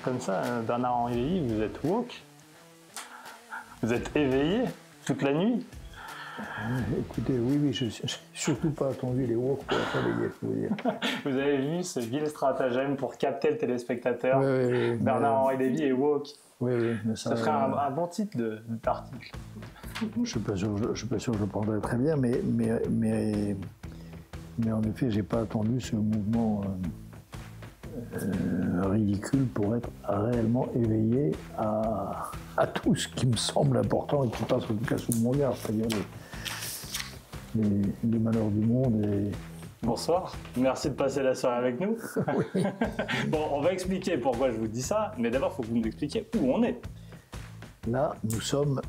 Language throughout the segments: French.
comme ça, Bernard-Henri Lévy, vous êtes woke? Vous êtes éveillé toute la nuit? Écoutez, oui, je n'ai surtout pas attendu les woke pour être éveillé, faut vous dire. Vous avez vu ce vil stratagème pour capter le téléspectateur? Oui, Bernard-Henri Lévy est woke. Oui, mais ça ferait un bon titre d'article. Je ne suis pas sûr que je le prendrais très bien, mais en effet, je n'ai pas attendu ce mouvement ridicule pour être réellement éveillé à tout ce qui me semble important et qui passe en tout cas sous mon regard, c'est-à-dire les malheurs du monde. Bonsoir, merci de passer la soirée avec nous. Oui. Bon, on va expliquer pourquoi je vous dis ça, mais d'abord, il faut que vous nous expliquiez où on est. Là, nous sommes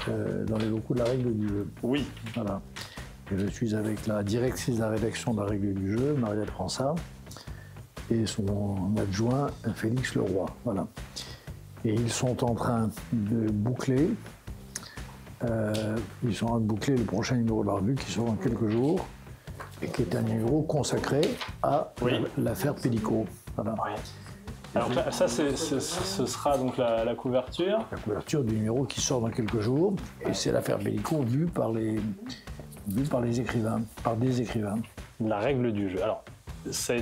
dans les locaux de la Règle du Jeu. Oui. Voilà. Et je suis avec la directrice de la rédaction de la Règle du Jeu, Mariette Fransat, et son adjoint, Félix Leroy. Voilà. Et ils sont en train de boucler. Ils sont en train de boucler le prochain numéro de la revue qui sort dans quelques jours et qui est un numéro consacré à l'affaire Pellico. Voilà. Oui. Alors ça, ce sera donc la couverture. La couverture du numéro qui sort dans quelques jours, et c'est l'affaire Pellico vue par les écrivains, par des écrivains. La Règle du Jeu. Alors, ça a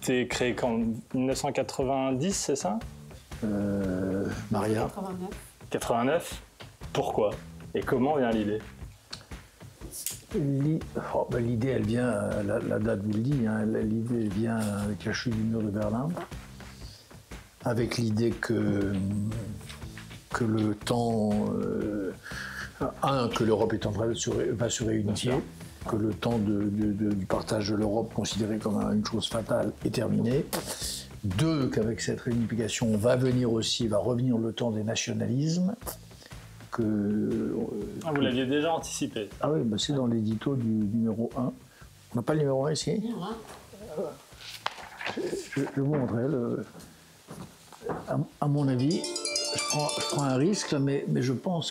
été créé quand, 1990, c'est ça? Maria. 89. Pourquoi? Et comment vient l'idée? L'idée, elle vient, la date vous le dit, hein, l'idée vient avec la chute du mur de Berlin, avec l'idée que le temps, que l'Europe est en train va se réunifier, que le temps du partage de l'Europe considéré comme une chose fatale est terminé. Deux, qu'avec cette réunification va revenir le temps des nationalismes. Vous l'aviez déjà anticipé? Ah oui, c'est dans l'édito du numéro 1. On n'a pas le numéro 1 ici? Je vais vous montrer. À mon avis, je prends un risque, mais je pense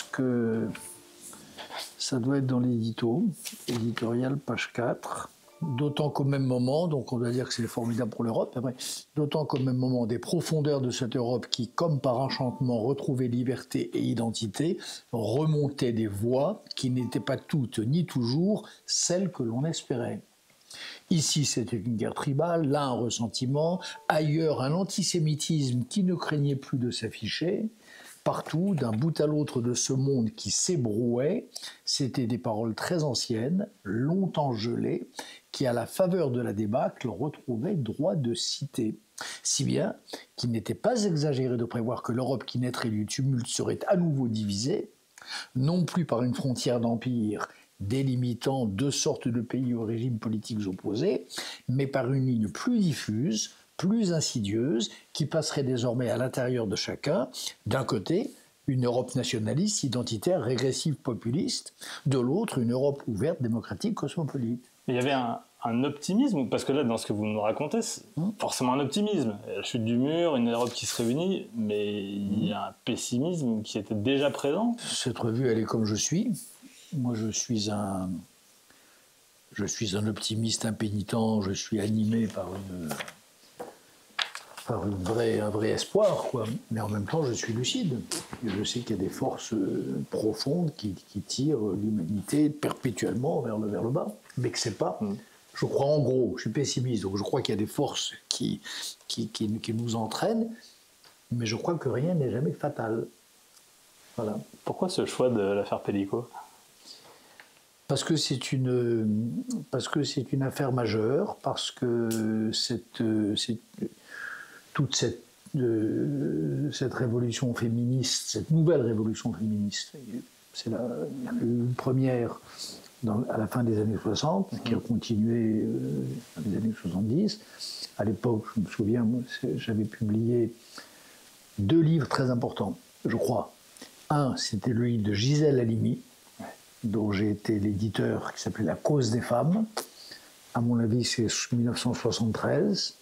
que ça doit être dans l'édito, éditorial, page 4. D'autant qu'au même moment, donc on doit dire que c'est formidable pour l'Europe, après, d'autant qu'au même moment, des profondeurs de cette Europe qui, comme par enchantement, retrouvait liberté et identité, remontaient des voies qui n'étaient pas toutes ni toujours celles que l'on espérait. Ici, c'était une guerre tribale, là un ressentiment, ailleurs un antisémitisme qui ne craignait plus de s'afficher. Partout, d'un bout à l'autre de ce monde qui s'ébrouait, c'était des paroles très anciennes, longtemps gelées, qui, à la faveur de la débâcle, retrouvaient droit de cité. Si bien qu'il n'était pas exagéré de prévoir que l'Europe qui naîtrait du tumulte serait à nouveau divisée, non plus par une frontière d'empire délimitant deux sortes de pays aux régimes politiques opposés, mais par une ligne plus diffuse, plus insidieuse, qui passerait désormais à l'intérieur de chacun, d'un côté, une Europe nationaliste, identitaire, régressive, populiste, de l'autre, une Europe ouverte, démocratique, cosmopolite. Il y avait un optimisme, parce que là, dans ce que vous nous racontez, c'est forcément un optimisme. La chute du mur, une Europe qui se réunit, mais il y a un pessimisme qui était déjà présent. Cette revue, elle est comme je suis. Moi, je suis un optimiste impénitent, je suis animé par un vrai espoir, quoi. Mais en même temps, je suis lucide. Et je sais qu'il y a des forces profondes qui tirent l'humanité perpétuellement vers le bas. Mais que c'est pas... Je crois en gros, je suis pessimiste, donc je crois qu'il y a des forces qui nous entraînent, mais je crois que rien n'est jamais fatal. Voilà. Pourquoi ce choix de l'affaire Pellico ? Parce que c'est une affaire majeure, parce que toute cette révolution féministe, cette nouvelle révolution féministe, c'est une première à la fin des années 60, qui a continué dans les années 70. À l'époque, je me souviens, moi, j'avais publié 2 livres très importants, je crois. Un, c'était le livre de Gisèle Halimi, dont j'ai été l'éditeur, qui s'appelait La cause des femmes. À mon avis, c'est 1973.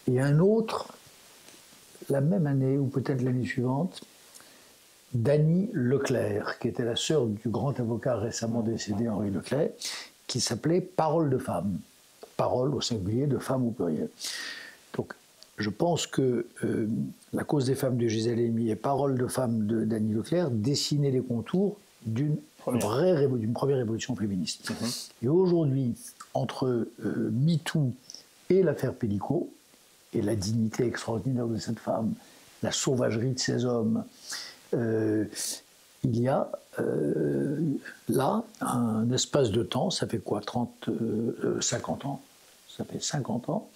Et un autre, la même année, ou peut-être l'année suivante, d'Annie Leclerc, qui était la sœur du grand avocat récemment décédé Henri Leclerc, qui s'appelait Parole de femme. Parole au singulier, de femme au pluriel. Donc, je pense que la cause des femmes de Gisèle Halimi et Paroles de femmes d'Annie Leclerc dessinaient les contours d'une première révolution féministe. Et aujourd'hui, entre MeToo et l'affaire Pellicot, et la dignité extraordinaire de cette femme, la sauvagerie de ces hommes, il y a là un espace de temps, ça fait quoi, 50 ans, ça fait 50 ans,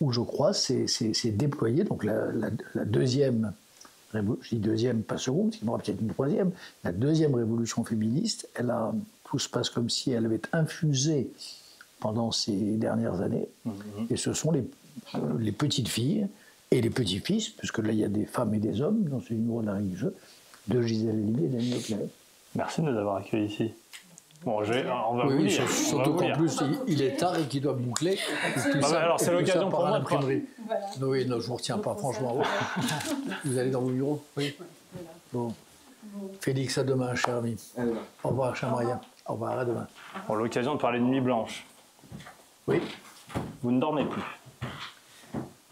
où je crois c'est déployé, donc la deuxième, je dis deuxième, pas seconde, il y en aura peut-être une troisième, la deuxième révolution féministe, tout se passe comme si elle avait infusé pendant ces dernières années, et ce sont les petites filles et les petits-fils, puisque là il y a des femmes et des hommes dans ce numéro de la règle du jeu, de Gisèle Halimi et d'Annie Leclerc. Merci de nous avoir accueillis ici. Bon, on va vous lire. Surtout qu'en plus, il est tard et qu'il doit boucler. Alors, c'est l'occasion pour moi de l'imprimerie. Voilà. Oui, non, je ne vous retiens pas, franchement. Vous allez dans vos bureaux? Oui. Bon. Félix, à demain, cher ami. Au revoir, cher Maria. Au revoir, à demain. Pour l'occasion de parler de Nuit Blanche. Oui. Vous ne dormez plus.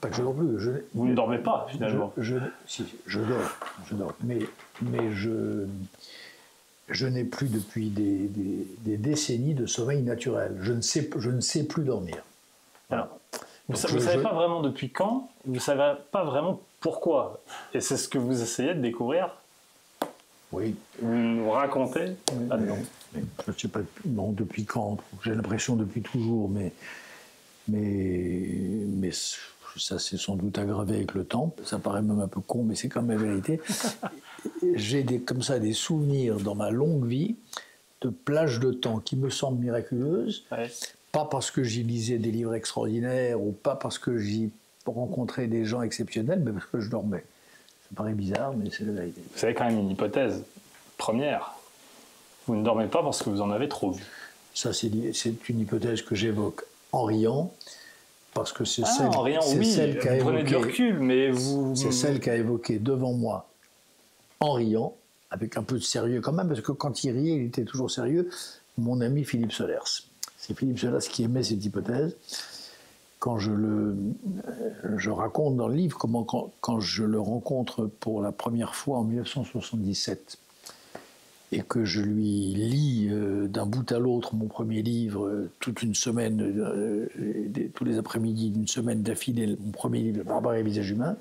Pas que je dors plus. Vous ne dormez pas, finalement. Si, je dors. Mais je n'ai plus depuis des décennies de sommeil naturel. Je ne sais plus dormir. Alors, vous ne savez pas vraiment depuis quand, vous ne savez pas vraiment pourquoi. Et c'est ce que vous essayez de découvrir. Oui. Vous nous racontez là-dedans. Je ne sais pas depuis quand. J'ai l'impression depuis toujours, mais ça s'est sans doute aggravé avec le temps. Ça paraît même un peu con, mais c'est quand même la vérité. J'ai comme ça des souvenirs dans ma longue vie de plages de temps qui me semblent miraculeuses, pas parce que j'y lisais des livres extraordinaires ou pas parce que j'y rencontrais des gens exceptionnels, mais parce que je dormais. Ça paraît bizarre, mais c'est la vérité. Vous avez quand même une hypothèse première. Vous ne dormez pas parce que vous en avez trop vu. Ça, c'est une hypothèse que j'évoque en riant, parce que c'est celle qu'a évoquée. C'est celle qu'a évoquée devant moi en riant, avec un peu de sérieux quand même, parce que quand il riait, il était toujours sérieux, mon ami Philippe Solers. C'est Philippe Solers qui aimait cette hypothèse. Quand je raconte dans le livre comment, quand je le rencontre pour la première fois en 1977, et que je lui lis d'un bout à l'autre mon premier livre, toute une semaine, tous les après-midi d'une semaine d'affilée, mon premier livre, Barbare et visage humain,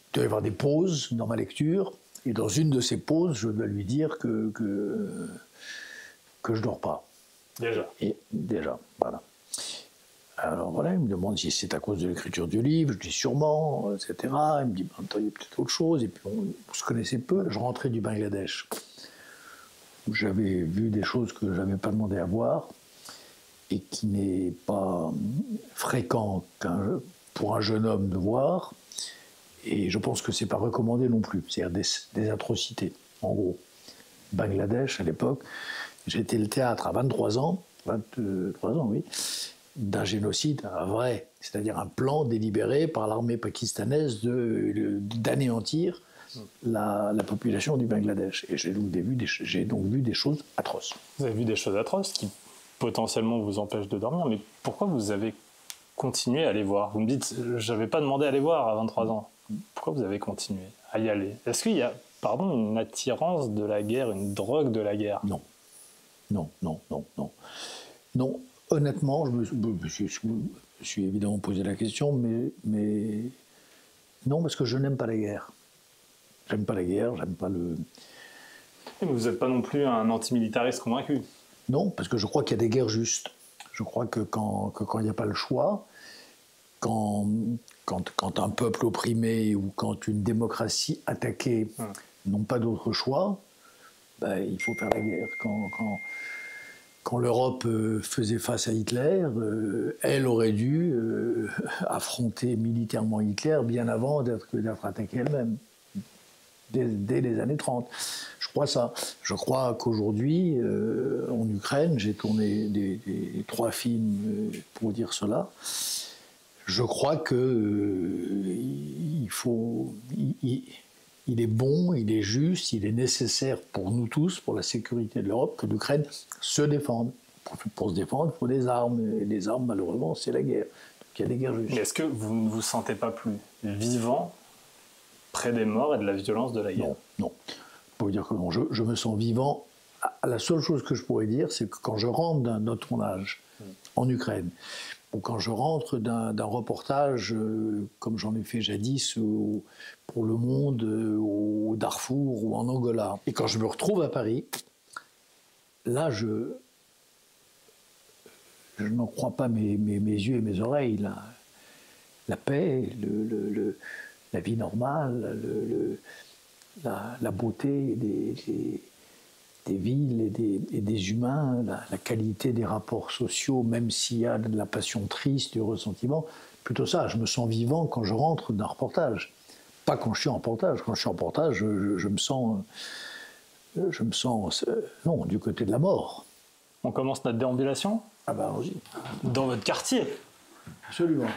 il doit y avoir des pauses dans ma lecture, et dans une de ces pauses, je dois lui dire que je dors pas. Déjà, voilà. Alors voilà, il me demande si c'est à cause de l'écriture du livre, je dis sûrement, etc. Il me dit, il y a peut-être autre chose, et puis on se connaissait peu. Je rentrais du Bangladesh, où j'avais vu des choses que je n'avais pas demandé à voir, et qui n'est pas fréquent pour un jeune homme de voir, et je pense que c'est pas recommandé non plus, c'est-à-dire des atrocités, en gros. Bangladesh, à l'époque, j'étais le théâtre à 23 ans, oui, d'un génocide vrai, c'est-à-dire un plan délibéré par l'armée pakistanaise d'anéantir la population du Bangladesh. Et j'ai donc vu des choses atroces. Vous avez vu des choses atroces qui potentiellement vous empêchent de dormir, mais pourquoi vous avez continué à les voir? Vous me dites, je n'avais pas demandé à les voir à 23 ans. Pourquoi vous avez continué à y aller? Est-ce qu'il y a, une attirance de la guerre, une drogue de la guerre? Non. Non, honnêtement, je me suis évidemment posé la question, mais non, parce que je n'aime pas la guerre. J'aime pas la guerre, j'aime pas le... Mais vous n'êtes pas non plus un antimilitariste convaincu. Non, parce que je crois qu'il y a des guerres justes. Je crois que quand il n'y a pas le choix, quand un peuple opprimé ou quand une démocratie attaquée n'ont pas d'autre choix, il faut faire la guerre. Quand l'Europe faisait face à Hitler, elle aurait dû affronter militairement Hitler bien avant d'être attaquée elle-même, dès les années 30. Je crois ça. Je crois qu'aujourd'hui, en Ukraine, j'ai tourné des 3 films pour dire cela, je crois il est bon, il est juste, il est nécessaire pour nous tous, pour la sécurité de l'Europe, que l'Ukraine se défende. Pour se défendre, il faut des armes. Et les armes, malheureusement, c'est la guerre. qu'il y a des guerres justes. Mais est-ce que vous ne vous sentez pas plus vivant près des morts et de la violence de la guerre? Non, non. Pour vous dire que non, je me sens vivant. La seule chose que je pourrais dire, c'est que quand je rentre d'un tournage en Ukraine, ou quand je rentre d'un reportage, comme j'en ai fait jadis pour Le Monde, au Darfour ou en Angola, et quand je me retrouve à Paris, là, je n'en crois pas mes yeux et mes oreilles. La paix, la vie normale, la beauté des villes et des humains, la qualité des rapports sociaux, même s'il y a de la passion triste, du ressentiment. Plutôt ça, je me sens vivant quand je rentre d'un reportage. Pas quand je suis en reportage. Quand je suis en reportage, je me sens non, du côté de la mort. On commence notre déambulation? Ah ben, allons-y. Dans votre quartier? Absolument.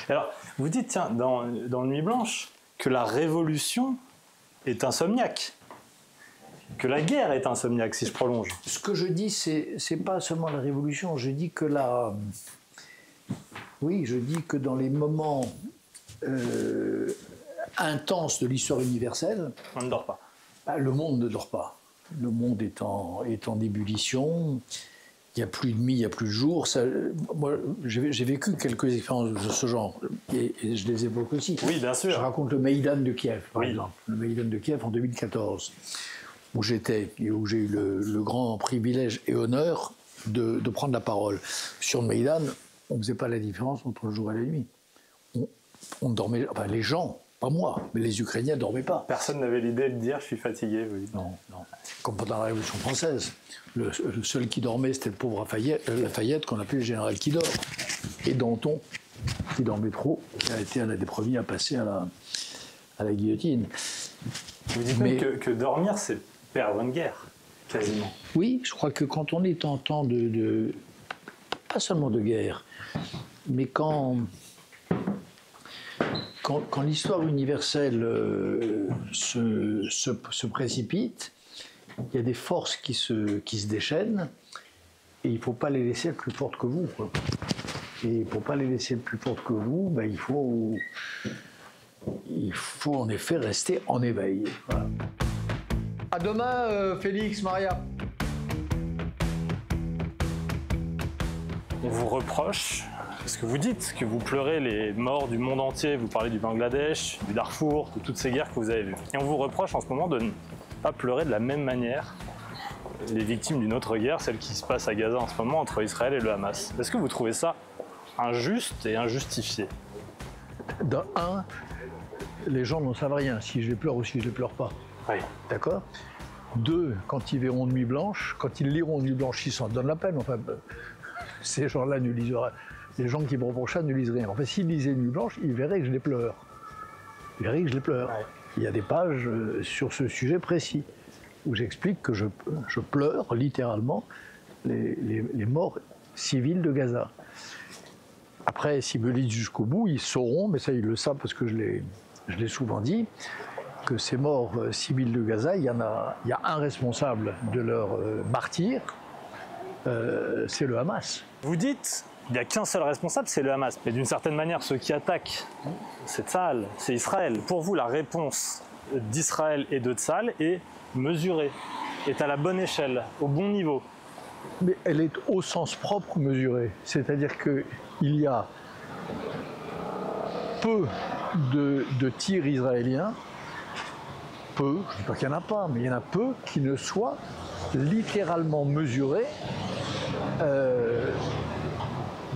Alors, vous dites, tiens, dans Nuit Blanche, que la révolution est insomniaque. Que la guerre est insomniaque, si je prolonge. Ce que je dis, c'est pas seulement la révolution, je dis que oui, je dis que dans les moments intenses de l'histoire universelle, on ne dort pas. Le monde ne dort pas. Le monde est en ébullition. Il n'y a plus de nuit, il n'y a plus de jour. Moi, j'ai vécu quelques expériences de ce genre, et je les évoque aussi. Oui, bien sûr. Je raconte le Maïdan de Kiev, par oui. exemple. Le Maïdan de Kiev en 2014, où j'étais et où j'ai eu le grand privilège et honneur de prendre la parole. Sur le Maïdan, on ne faisait pas la différence entre le jour et la nuit. On dormait, enfin les gens, pas moi, mais les Ukrainiens ne dormaient pas. Personne n'avait l'idée de dire « je suis fatigué ». Oui. Non, non. Comme pendant la Révolution française. Le seul qui dormait, c'était le pauvre Lafayette, qu'on appelait le général qui dort. Et Danton, qui dormait trop, qui a été un des premiers à passer à la guillotine. Vous dites même que dormir, c'est perdre une guerre, quasiment. Oui, je crois que quand on est en temps pas seulement de guerre, mais quand l'histoire universelle se précipite, il y a des forces qui se déchaînent et il ne faut pas les laisser plus fortes que vous, quoi. Et pour ne pas les laisser plus fortes que vous, ben, il faut en effet rester en éveil. Voilà. À demain, Félix, Maria. On vous reproche, parce que vous dites que vous pleurez les morts du monde entier, vous parlez du Bangladesh, du Darfour, de toutes ces guerres que vous avez vues. Et on vous reproche en ce moment de ne pas pleurer de la même manière les victimes d'une autre guerre, celle qui se passe à Gaza en ce moment entre Israël et le Hamas. Est-ce que vous trouvez ça injuste et injustifié? Dans un, les gens n'en savent rien, si je les pleure ou si je les pleure pas. Oui. D'accord? Deux, quand ils verront Nuit Blanche, quand ils liront Nuit Blanche, ils s'en donnent la peine. Enfin, ces gens-là ne lisent rien. Les gens qui me reprochent ça ne lisent rien. Enfin, s'ils lisaient Nuit Blanche, ils verraient que je les pleure. Ils verraient que je les pleure. Ouais. Il y a des pages sur ce sujet précis où j'explique que je pleure littéralement les morts civils de Gaza. Après, s'ils me lisent jusqu'au bout, ils sauront, mais ça ils le savent parce que je l'ai souvent dit, que ces morts civils de Gaza, il y a un responsable de leur martyre, c'est le Hamas. Vous dites, il n'y a qu'un seul responsable, c'est le Hamas. Mais d'une certaine manière, ceux qui attaquent, c'est Tsahal, c'est Israël. Pour vous, la réponse d'Israël et de Tsahal est mesurée, est à la bonne échelle, au bon niveau. Mais elle est au sens propre mesurée. C'est-à-dire qu'il y a peu de tirs israéliens, peu, je ne dis pas qu'il n'y en a pas, mais il y en a peu qui ne soient littéralement mesurés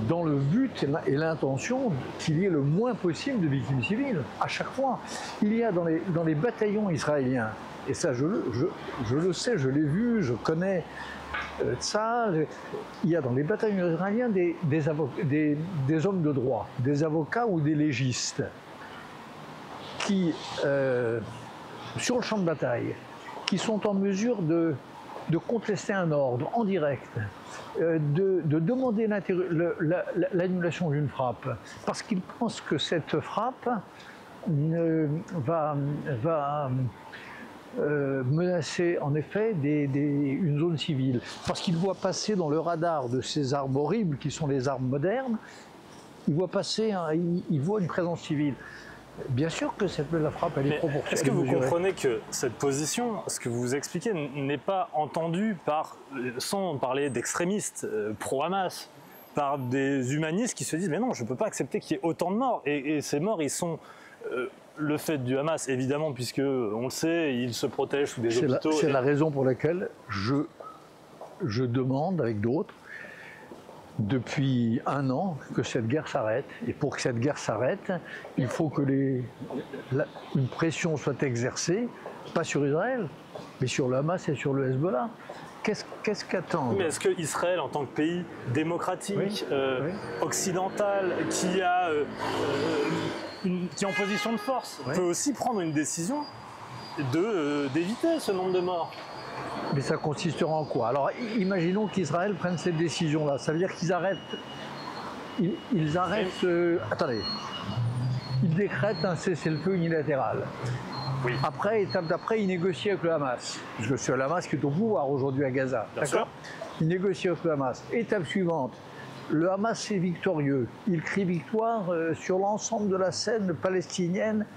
dans le but et l'intention qu'il y ait le moins possible de victimes civiles. À chaque fois, il y a dans les bataillons israéliens, et ça je le sais, je l'ai vu, je connais ça, il y a dans les bataillons israéliens des hommes de droit, des avocats ou des légistes qui, sur le champ de bataille, qui sont en mesure de contester un ordre en direct, de demander l'annulation d'une frappe, parce qu'ils pensent que cette frappe va menacer en effet une zone civile, parce qu'ils voient passer dans le radar de ces armes horribles qui sont les armes modernes il voit passer, il voit une présence civile. Bien sûr que la frappe, elle est proportionnelle. Est-ce que vous comprenez que cette position, ce que vous expliquez, n'est pas entendue par, sans parler d'extrémistes pro-Hamas, par des humanistes qui se disent mais non, je ne peux pas accepter qu'il y ait autant de morts. Et ces morts, ils sont le fait du Hamas, évidemment, puisque on le sait, ils se protègent sous des hôpitaux. C'est la raison pour laquelle je demande, avec d'autres, depuis 1 an, que cette guerre s'arrête. Et pour que cette guerre s'arrête, il faut que une pression soit exercée, pas sur Israël, mais sur le Hamas et sur le Hezbollah. Qu'est-ce qu'attendent? Mais est-ce qu'Israël, en tant que pays démocratique, occidental, qui est en position de force, peut aussi prendre une décision d'éviter ce nombre de morts? Mais ça consistera en quoi? Alors, imaginons qu'Israël prenne cette décision-là. Ça veut dire qu'ils arrêtent. Ils arrêtent. Attendez. Ils décrètent un cessez-le-feu unilatéral. Oui. Après, étape d'après, ils négocient avec le Hamas. Parce que c'est le Hamas qui est au pouvoir aujourd'hui à Gaza. D'accord. Ils négocient avec le Hamas. Étape suivante. Le Hamas est victorieux. Il crie victoire sur l'ensemble de la scène palestinienne,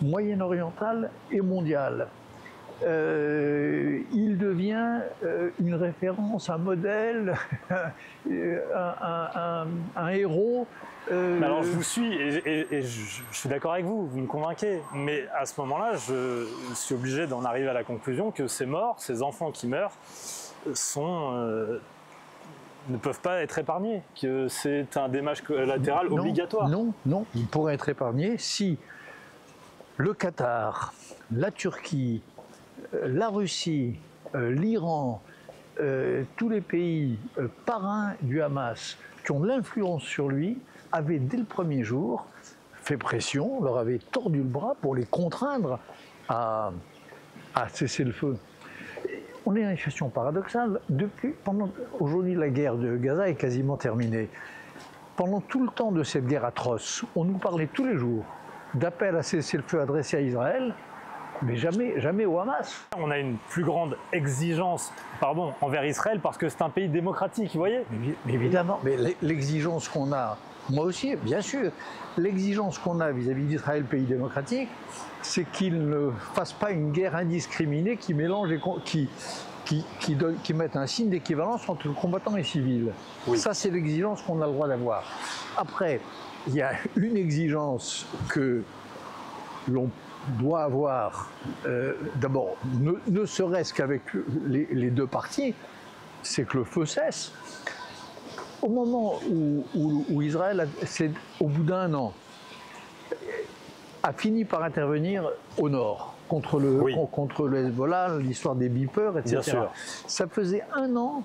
moyen-orientale et mondiale. Il devient une référence, un modèle, un héros. Alors je vous suis et je suis d'accord avec vous, vous me convainquez. Mais à ce moment-là, je suis obligé d'en arriver à la conclusion que ces morts, ces enfants qui meurent, ne peuvent pas être épargnés, que c'est un dommage collatéral obligatoire. Non, ils pourraient être épargnés si le Qatar, la Turquie, la Russie, l'Iran, tous les pays parrains du Hamas qui ont de l'influence sur lui avaient dès le premier jour fait pression, leur avaient tordu le bras pour les contraindre à cesser le feu. On est dans une situation paradoxale. Aujourd'hui, la guerre de Gaza est quasiment terminée. Pendant tout le temps de cette guerre atroce, on nous parlait tous les jours d'appels à cesser le feu adressés à Israël, mais jamais au Hamas. On a une plus grande exigence envers Israël parce que c'est un pays démocratique, vous voyez? Mais évidemment, mais l'exigence qu'on a, moi aussi, bien sûr, l'exigence qu'on a vis-à-vis d'Israël, pays démocratique, c'est qu'il ne fasse pas une guerre indiscriminée qui mélange qui mette un signe d'équivalence entre combattants et civils. Oui. Ça, c'est l'exigence qu'on a le droit d'avoir. Après, il y a une exigence que l'on doit avoir, d'abord, ne serait-ce qu'avec les deux parties, c'est que le feu cesse. Au moment où Israël, au bout d'1 an, a fini par intervenir au nord contre le Hezbollah, l'histoire des beepers, etc. Bien sûr. Ça faisait 1 an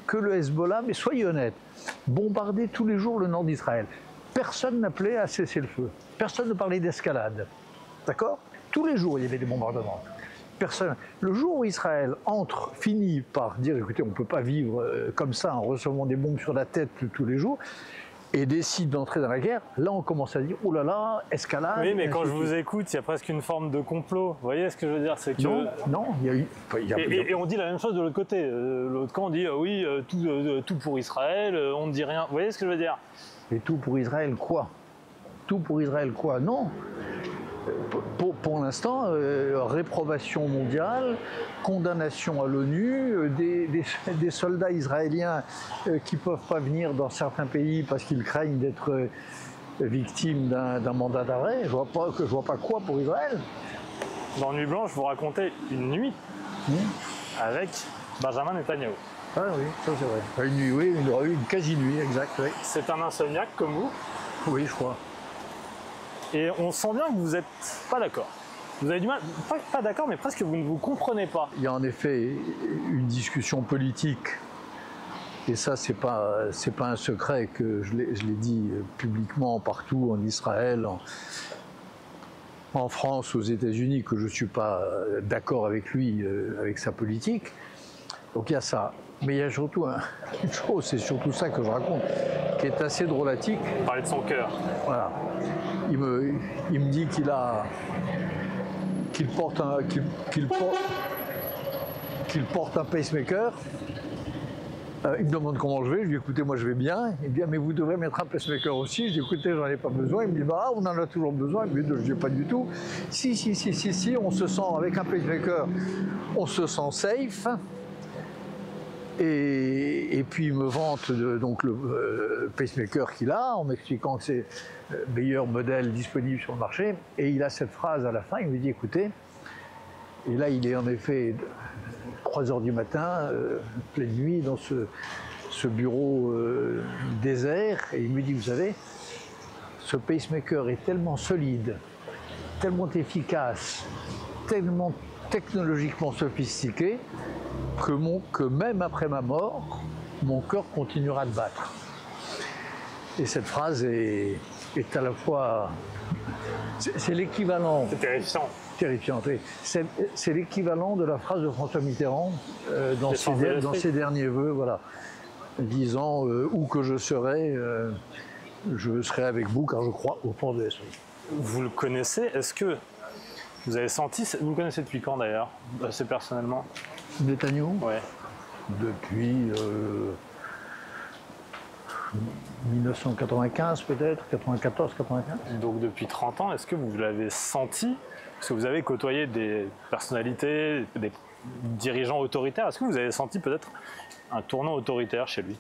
que le Hezbollah, mais soyez honnêtes, bombardait tous les jours le nord d'Israël. Personne n'appelait à cesser le feu. Personne ne parlait d'escalade. D'accord? Tous les jours, il y avait des bombardements. Personne. Le jour où Israël finit par dire, écoutez, on ne peut pas vivre comme ça en recevant des bombes sur la tête tous les jours, et décide d'entrer dans la guerre, là on commence à dire, oh là là, escalade. Oui, mais quand je vous écoute, il y a presque une forme de complot. Vous voyez ce que je veux dire? C'est que... Non, il y a eu... Et on dit la même chose de l'autre côté. L'autre camp, on dit, oui, tout pour Israël, on ne dit rien. Vous voyez ce que je veux dire? Et tout pour Israël, quoi? Tout pour Israël, quoi? Non. Pour l'instant, réprobation mondiale, condamnation à l'ONU, des soldats israéliens qui ne peuvent pas venir dans certains pays parce qu'ils craignent d'être victimes d'un mandat d'arrêt. Je vois pas quoi pour Israël. Dans Nuit Blanche, vous racontez une nuit avec Benjamin Netanyahou. Ah oui, ça c'est vrai. Une nuit, oui, une quasi-nuit, exact. Oui. C'est un insomniaque comme vous? Oui, je crois. Et on sent bien que vous n'êtes pas d'accord. Vous avez du mal, pas d'accord, mais presque vous ne vous comprenez pas. Il y a en effet une discussion politique, et ça c'est pas un secret que je l'ai dit publiquement partout en Israël, en France, aux États-Unis, que je ne suis pas d'accord avec lui, avec sa politique. Donc il y a ça. Mais il y a surtout une chose, c'est surtout ça que je raconte, qui est assez drôlatique. Parler de son cœur. Voilà. Il me dit qu'il porte un pacemaker Il me demande comment je vais. Je lui dis écoutez, moi je vais bien. Il me dit ah, mais vous devrez mettre un pacemaker aussi. Je dis écoutez, j'en ai pas besoin. Il me dit bah on en a toujours besoin. Je dis pas du tout. Si, on se sent avec un pacemaker, on se sent safe. Et puis il me vante donc le pacemaker qu'il a en m'expliquant que c'est le meilleur modèle disponible sur le marché. Et il a cette phrase à la fin, il me dit écoutez, et là il est en effet 3 heures du matin, pleine nuit, dans ce bureau désert, et il me dit vous savez, ce pacemaker est tellement solide, tellement efficace, tellement technologiquement sophistiqué, que même après ma mort, mon cœur continuera de battre. Et cette phrase est à la fois... C'est l'équivalent... C'est terrifiant. Terrifiant, oui. C'est l'équivalent de la phrase de François Mitterrand dans ses derniers vœux, voilà, disant où que je serai avec vous car je crois au fond de l'esprit. Vous le connaissez? Est-ce que vous avez senti... Vous le connaissez depuis quand d'ailleurs, assez personnellement? Netanyahou? Ouais. Depuis 1995 peut-être, 94, 95. Donc depuis 30 ans, est-ce que vous l'avez senti? Parce que vous avez côtoyé des personnalités, des dirigeants autoritaires. Est-ce que vous avez senti peut-être un tournant autoritaire chez lui?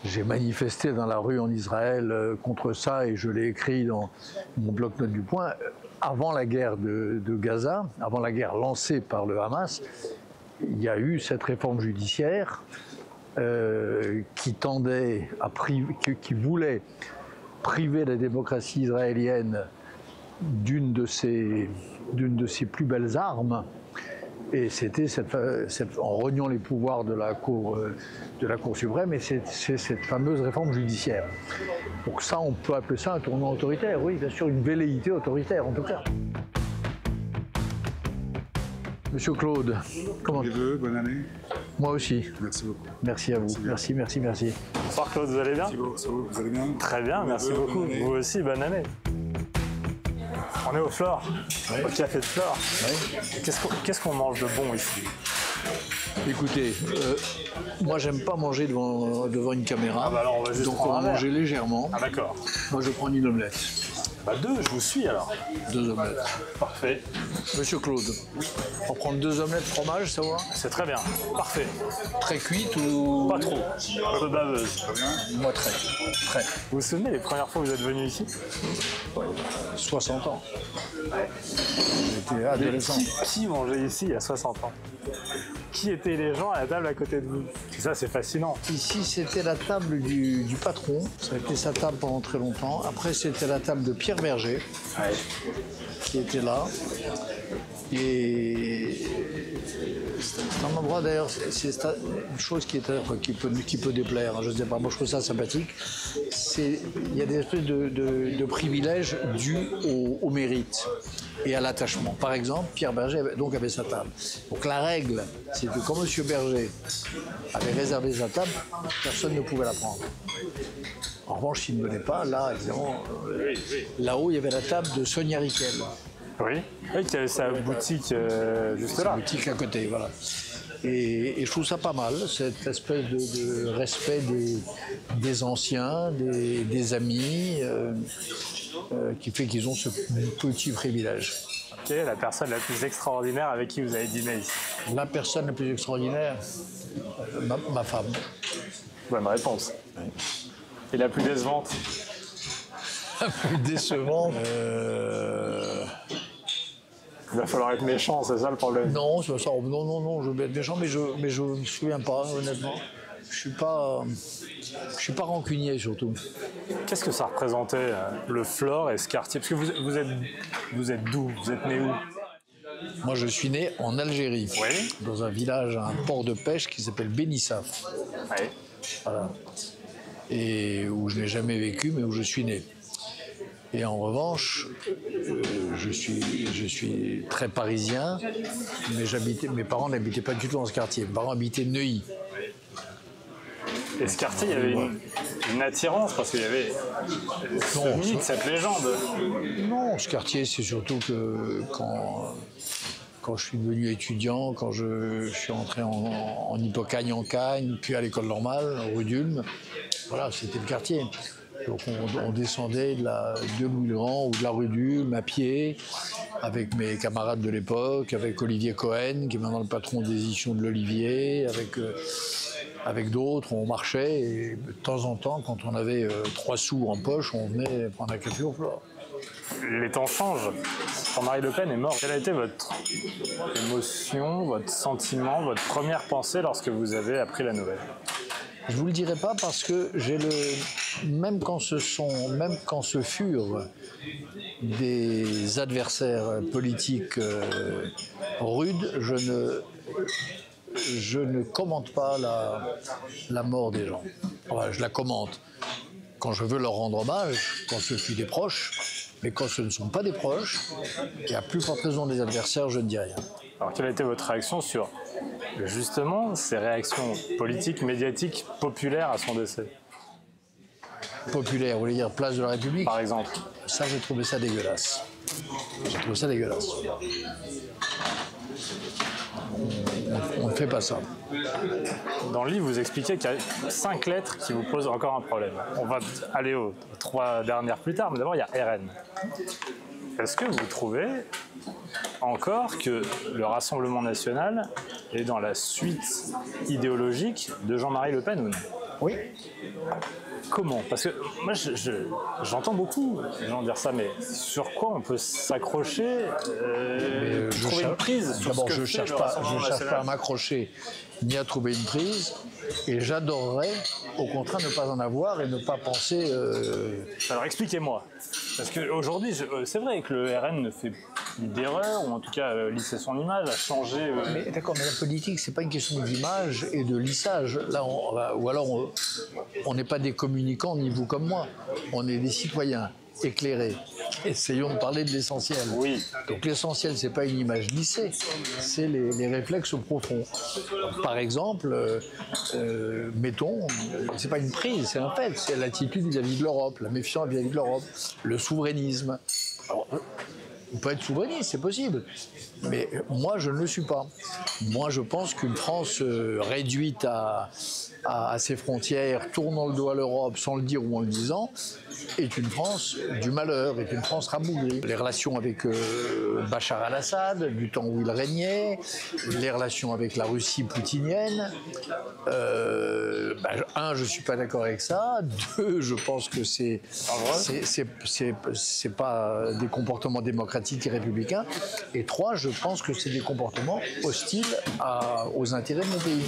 J'ai manifesté dans la rue en Israël contre ça et je l'ai écrit dans mon bloc-notes du Point. Avant la guerre de Gaza, avant la guerre lancée par le Hamas, il y a eu cette réforme judiciaire qui tendait à qui voulait priver la démocratie israélienne d'une de ses plus belles armes, et c'était en reniant les pouvoirs de la Cour suprême, et c'est cette fameuse réforme judiciaire. Donc ça, on peut appeler ça un tournant autoritaire, oui, bien sûr, une velléité autoritaire en tout cas. Monsieur Claude, comment... Bonne année. Moi aussi. Merci beaucoup. Merci à vous. Merci. Bonsoir Claude, vous allez bien? Vous allez bien? Très bien, merci beaucoup. Vous aussi, bonne année. On est au Flore, au café de Flore. Oui. Qu'est-ce qu'on mange de bon ici? Écoutez, moi j'aime pas manger devant une caméra, alors on va juste donc on va manger légèrement. Ah d'accord. Moi je prends une omelette. Bah 2, je vous suis alors. 2 omelettes. Parfait. Monsieur Claude, on prend 2 omelettes fromage, ça va? C'est très bien. Parfait. Très cuite ou... Pas trop. Un peu baveuse. Moi très. Vous vous souvenez les premières fois que vous êtes venu ici? 60 ans. J'étais adolescent. Qui mangeait ici il y a 60 ans? Qui étaient les gens à la table à côté de vous? Ça, c'est fascinant. Ici, c'était la table du patron. Ça a été sa table pendant très longtemps. Après, c'était la table de Pierre Berger, qui était là. Et c'est un endroit, d'ailleurs, c'est une chose qui peut déplaire. Je ne sais pas, moi je trouve ça sympathique. Il y a des espèces de privilèges dus au mérite et à l'attachement. Par exemple, Pierre Berger avait sa table. Donc la règle, c'est que quand M. Berger avait réservé sa table, personne ne pouvait la prendre. En revanche, s'il ne venait pas, là, évidemment, là-haut, il y avait la table de Sonia Riquel. Oui, qui avait sa boutique juste là. Sa boutique à côté, voilà. Et je trouve ça pas mal, cette espèce de respect des anciens, des amis, qui fait qu'ils ont ce petit privilège. Quelle est la personne la plus extraordinaire avec qui vous avez dîné ici? La personne la plus extraordinaire, ma femme. Bonne réponse. Oui. Et la plus décevante? La plus décevante Il va falloir être méchant, c'est ça le problème? Non, c'est pas ça. Non, je vais être méchant, mais je me souviens pas, honnêtement. Je suis pas rancunier, surtout. Qu'est-ce que ça représentait, le Flore et ce quartier? Parce que vous êtes d'où? Vous êtes né où? Moi, je suis né en Algérie, oui, dans un village, un port de pêche qui s'appelle Benissaf. Oui. Voilà. Et où je n'ai jamais vécu, mais où je suis né. Et en revanche, je suis très parisien, mais mes parents n'habitaient pas du tout dans ce quartier. Mes parents habitaient Neuilly. Et ce quartier, il y avait une attirance, parce qu'il y avait ce mythe, cette légende. Non, ce quartier, c'est surtout que quand je suis devenu étudiant, quand je suis entré en Hippocagne-en-Cagne, puis à l'école normale, rue d'Ulm. Voilà, c'était le quartier. Donc on descendait de Louis-le-Grand ou de la rue d'Ulm à pied, avec mes camarades de l'époque, avec Olivier Cohen, qui est maintenant le patron des éditions de l'Olivier, avec d'autres, on marchait, et de temps en temps, quand on avait 3 sous en poche, on venait prendre un café au flore. Les temps changent. Jean-Marie Le Pen est mort. Quelle a été votre émotion, votre sentiment, votre première pensée lorsque vous avez appris la nouvelle? Je vous le dirai pas parce que même quand ce furent des adversaires politiques rudes, je ne commente pas la mort des gens. Enfin, je la commente quand je veux leur rendre hommage, quand ce fut des proches, mais quand ce ne sont pas des proches, et à plus forte raison des adversaires, je ne dis rien. Alors, quelle a été votre réaction sur, justement, ces réactions politiques, médiatiques, populaires à son décès? Populaire, vous voulez dire place de la République? Par exemple. Ça, j'ai trouvé ça dégueulasse. J'ai trouvé ça dégueulasse. On ne fait pas ça. Dans le livre, vous expliquez qu'il y a 5 lettres qui vous posent encore un problème. On va aller aux 3 dernières plus tard, mais d'abord, il y a RN. Est-ce que vous trouvez encore que le Rassemblement national est dans la suite idéologique de Jean-Marie Le Pen ou non? Oui. Comment? Parce que moi, j'entends beaucoup les gens dire ça, mais sur quoi on peut s'accrocher, trouver une prise sur D'abord, ce que je ne fait cherche le pas Rassemblement à m'accrocher ni à trouver une prise, et j'adorerais, au contraire, ne pas en avoir et ne pas penser... Alors expliquez-moi. Parce qu'aujourd'hui, c'est vrai que le RN ne fait plus d'erreurs, ou en tout cas lisser son image, a changé... Mais d'accord, mais la politique, c'est pas une question d'image et de lissage. Là, ou alors, on n'est pas des communicants, ni vous comme moi. On est des citoyens éclairés. Essayons de parler de l'essentiel. Oui. Donc l'essentiel, c'est pas une image lissée, c'est les réflexes profonds. Par exemple, mettons, c'est pas une prise, c'est un fait, c'est l'attitude vis-à-vis de l'Europe, la méfiance vis-à-vis de l'Europe, le souverainisme. Alors, on peut être souverainiste, c'est possible. Mais moi, je ne le suis pas. Moi, je pense qu'une France réduite à ses frontières, tournant le dos à l'Europe sans le dire ou en le disant, est une France du malheur, est une France rabougrie. Les relations avec Bachar al-Assad, du temps où il régnait, les relations avec la Russie poutinienne. Un, je ne suis pas d'accord avec ça. Deux, je pense que c'est pas des comportements démocratiques et républicains. Et trois, je pense que c'est des comportements hostiles aux intérêts de mon pays.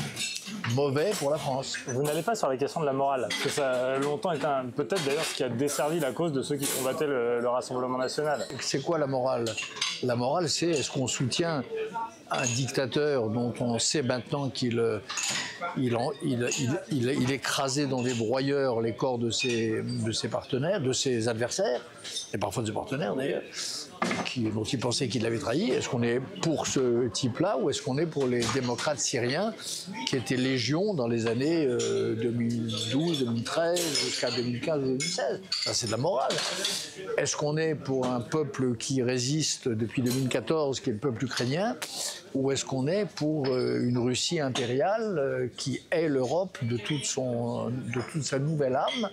Mauvais pour la France. Vous n'allez pas sur la question de la morale, parce que ça a longtemps été peut-être d'ailleurs ce qui a desservi la cause de ceux qui combattaient le Rassemblement national. C'est quoi la morale? La morale, c'est est-ce qu'on soutient un dictateur dont on sait maintenant qu'il écrasait dans des broyeurs les corps de ses partenaires, de ses adversaires, et parfois de ses partenaires d'ailleurs, dont il pensait qu'il l'avait trahi. Est-ce qu'on est pour ce type-là ou est-ce qu'on est pour les démocrates syriens qui étaient légion dans les années 2012, 2013 jusqu'à 2015, 2016? Ça, c'est de la morale. Est-ce qu'on est pour un peuple qui résiste depuis 2014, qui est le peuple ukrainien, ou est-ce qu'on est pour une Russie impériale qui hait l'Europe de toute sa nouvelle âme,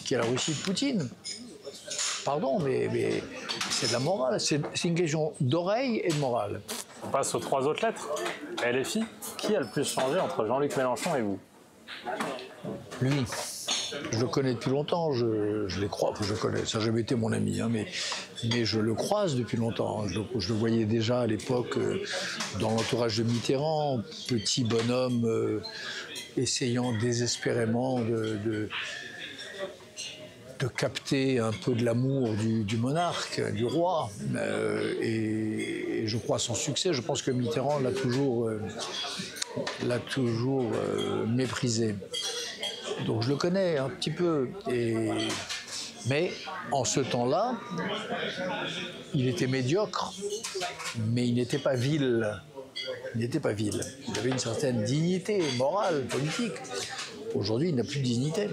qui est la Russie de Poutine? Pardon, mais c'est de la morale. C'est une question d'oreille et de morale. On passe aux 3 autres lettres. LFI, qui a le plus changé entre Jean-Luc Mélenchon et vous? Lui. Je le connais depuis longtemps, je les crois, je le connais, ça n'a jamais été mon ami, hein, mais je le croise depuis longtemps. Je le voyais déjà à l'époque dans l'entourage de Mitterrand, petit bonhomme essayant désespérément de capter un peu de l'amour du monarque, du roi, et je crois à son succès. Je pense que Mitterrand l'a toujours méprisé. Donc je le connais un petit peu. Mais en ce temps-là, il était médiocre, mais il n'était pas vil. Il n'était pas vil. Il avait une certaine dignité morale, politique. Aujourd'hui, il n'a plus de dignité.